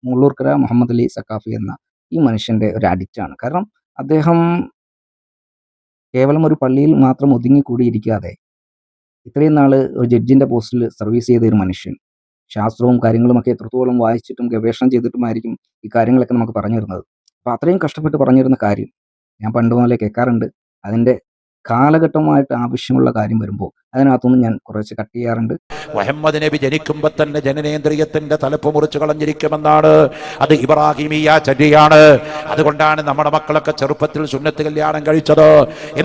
മുള്ളൂർക്കര മുഹമ്മദ് അലി സഖാഫി എന്ന ഈ മനുഷ്യൻ്റെ ഒരു അഡിക്റ്റാണ്. കാരണം അദ്ദേഹം കേവലം ഒരു പള്ളിയിൽ മാത്രം ഒതുങ്ങിക്കൂടിയിരിക്കാതെ ഇത്രയും നാൾ ഒരു ജഡ്ജിൻ്റെ പോസ്റ്റിൽ സർവീസ് ചെയ്ത ഒരു മനുഷ്യൻ ശാസ്ത്രവും കാര്യങ്ങളുമൊക്കെ എത്രത്തോളം വായിച്ചിട്ടും ഗവേഷണം ചെയ്തിട്ടുമായിരിക്കും ഈ കാര്യങ്ങളൊക്കെ നമുക്ക് പറഞ്ഞു തരുന്നത്. അപ്പോൾ അത്രയും കഷ്ടപ്പെട്ട് പറഞ്ഞു തരുന്ന കാര്യം ഞാൻ പണ്ട് മുതലേ കേൾക്കാറുണ്ട്. അതിൻ്റെ കാലഘട്ടമായിട്ട് ആവശ്യമുള്ള കാര്യം വരുമ്പോൾ അതിനകത്തുനിന്ന് ഞാൻ കുറച്ച് കട്ട് ചെയ്യാറുണ്ട്. മുഹമ്മദ് നബി ജനിക്കുമ്പോൾ തന്നെ ജനനേന്ദ്രിയത്തിന്റെ തലപ്പ് മുറിച്ച് കളഞ്ഞിരിക്കുമെന്നാണ്. അത് ഇബ്രാഹിമിയ ചര്യയാണ്. അതുകൊണ്ടാണ് നമ്മുടെ മക്കളൊക്കെ ചെറുപ്പത്തിൽ സുന്നത്ത് കല്യാണം കഴിച്ചത്.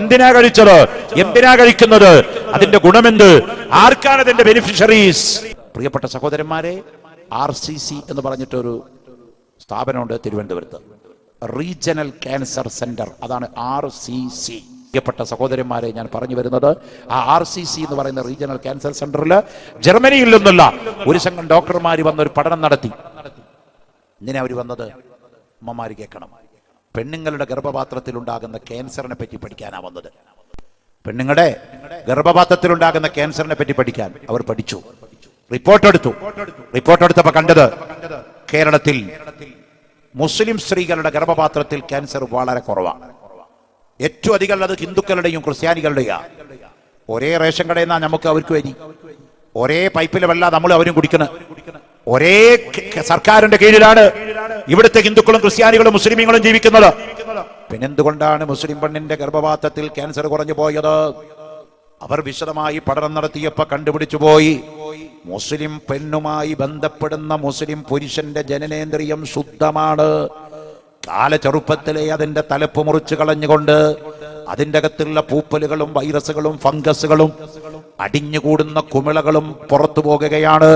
എന്തിനാ കഴിച്ചത്? എന്തിനാ കഴിക്കുന്നത്? അതിന്റെ ഗുണമെന്ത്? ആർക്കാണ് അതിന്റെ ബെനിഫിഷ്യറീസ്? പ്രിയപ്പെട്ട സഹോദരന്മാരെ, RCC എന്ന് പറഞ്ഞിട്ടൊരു സ്ഥാപനമുണ്ട് തിരുവനന്തപുരത്ത്, റീജിയണൽ ക്യാൻസർ സെന്റർ. അതാണ് RCC. പ്രിയപ്പെട്ട സഹോദരന്മാരെ, ഞാൻ പറഞ്ഞു വരുന്നത് ആ RCC എന്ന് പറയുന്ന റീജിയണൽ ക്യാൻസർ സെന്ററിൽ ജർമ്മനിയിൽ നിന്നുള്ള ഒരു സംഘം ഡോക്ടർമാർ വന്നൊരു പഠനം നടത്തി. ഇങ്ങനെ അവർ വന്നത്, അമ്മമാര് കേൾക്കണം, പെണ്ണുങ്ങളുടെ ഗർഭപാത്രത്തിൽ ഉണ്ടാകുന്ന ക്യാൻസറിനെ പറ്റി പഠിക്കാനാ വന്നത്. പെണ്ണുങ്ങളുടെ ഗർഭപാത്രത്തിൽ ഉണ്ടാകുന്ന ക്യാൻസറിനെ പറ്റി പഠിക്കാൻ അവർ പഠിച്ചു. റിപ്പോർട്ട് എടുത്തപ്പോ കണ്ടത് കേരളത്തിൽ മുസ്ലിം സ്ത്രീകളുടെ ഗർഭപാത്രത്തിൽ ക്യാൻസർ വളരെ കുറവാണ്. ഏറ്റവും അധികം ഉള്ളത് ഹിന്ദുക്കളുടെയും ക്രിസ്ത്യാനികളുടെയാണ്. ഒരേ റേഷൻ കടയിൽ നിന്നാ നമുക്ക് അവർക്ക് വരി, ഒരേ പൈപ്പിലെ വെള്ളം നമ്മൾ അവരും കുടിക്കണം, ഒരേ സർക്കാരിന്റെ കീഴിലാണ് ഇവിടുത്തെ ഹിന്ദുക്കളും ക്രിസ്ത്യാനികളും മുസ്ലിമീങ്ങളും ജീവിക്കുന്നത്. പിന്നെന്തുകൊണ്ടാണ് മുസ്ലിം പെണ്ണിന്റെ ഗർഭപാത്രത്തിൽ ക്യാൻസർ കുറഞ്ഞു പോയത്? അവർ വിശദമായി പഠനം നടത്തിയപ്പോ കണ്ടുപിടിച്ചു പോയി, മുസ്ലിം പെണ്ണുമായി ബന്ധപ്പെടുന്ന മുസ്ലിം പുരുഷന്റെ ജനനേന്ദ്രിയം ശുദ്ധമാണ്. ചെറുപ്പത്തിലെ അതിന്റെ തലപ്പ് മുറിച്ച് കളഞ്ഞുകൊണ്ട് അതിൻ്റെ അകത്തുള്ള പൂപ്പലുകളും വൈറസുകളും ഫംഗസുകളും അടിഞ്ഞുകൂടുന്ന കുമിളകളും പുറത്തു പോകുകയാണ്.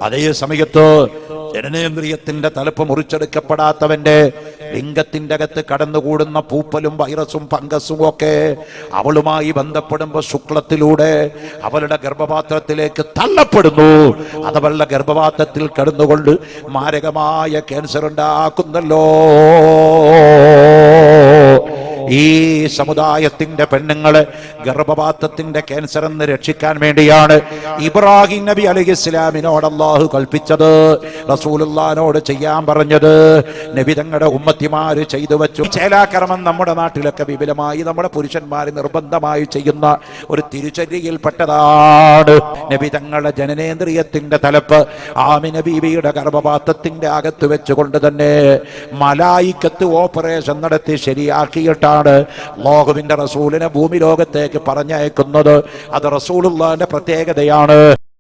അതേ സമയത്ത് ജനനേന്ദ്രിയത്തിന്റെ തലപ്പ് മുറിച്ചെടുക്കപ്പെടാത്തവന്റെ ലിംഗത്തിന്റെ അകത്ത് കടന്നുകൂടുന്ന പൂപ്പലും വൈറസും ഫംഗസും ഒക്കെ അവളുമായി ബന്ധപ്പെടുമ്പോൾ ശുക്ലത്തിലൂടെ അവളുടെ ഗർഭപാത്രത്തിലേക്ക് തള്ളപ്പെടുന്നു. അതവളുടെ ഗർഭപാത്രത്തിൽ കടന്നുകൊണ്ട് മാരകമായ ക്യാൻസർ ഉണ്ടാക്കുന്നല്ലോ. ഈ സമുദായത്തിന്റെ പെണ്ണുങ്ങളെ ഗർഭപാത്രത്തിന്റെ ക്യാൻസർ എന്ന് രക്ഷിക്കാൻ വേണ്ടിയാണ് ഇബ്രാഹിം നബി അലൈഹിസ്സലാമിനോട് അല്ലാഹു കൽപ്പിച്ചത്, റസൂലുള്ളാഹിനോട് ചെയ്യാൻ പറഞ്ഞത്. നബി തങ്ങളുടെ ഉമ്മത്തിമാര് ചെയ്തു വെച്ചു. ചേലാക്രമം നമ്മുടെ നാട്ടിലൊക്കെ വിപുലമായി നമ്മുടെ പുരുഷന്മാര് നിർബന്ധമായി ചെയ്യുന്ന ഒരു തിരുചര്യയിൽപ്പെട്ടതാണ്. നബി തങ്ങളുടെ ജനനേന്ദ്രിയത്തിന്റെ തലപ്പ് ആമിന ബീവിയുടെ ഗർഭപാത്രത്തിന്റെ അകത്ത് വെച്ചുകൊണ്ട് തന്നെ മലായിക്കത്ത് ഓപ്പറേഷൻ നടത്തി ശരിയാക്കിയിട്ടാണ് അല്ലാഹുവിന്റെ റസൂലിനെ ഭൂമി ലോകത്തേക്ക് പറഞ്ഞയക്കുന്നത്. അത് റസൂലുള്ളാഹിന്റെ പ്രത്യേകതയാണ്.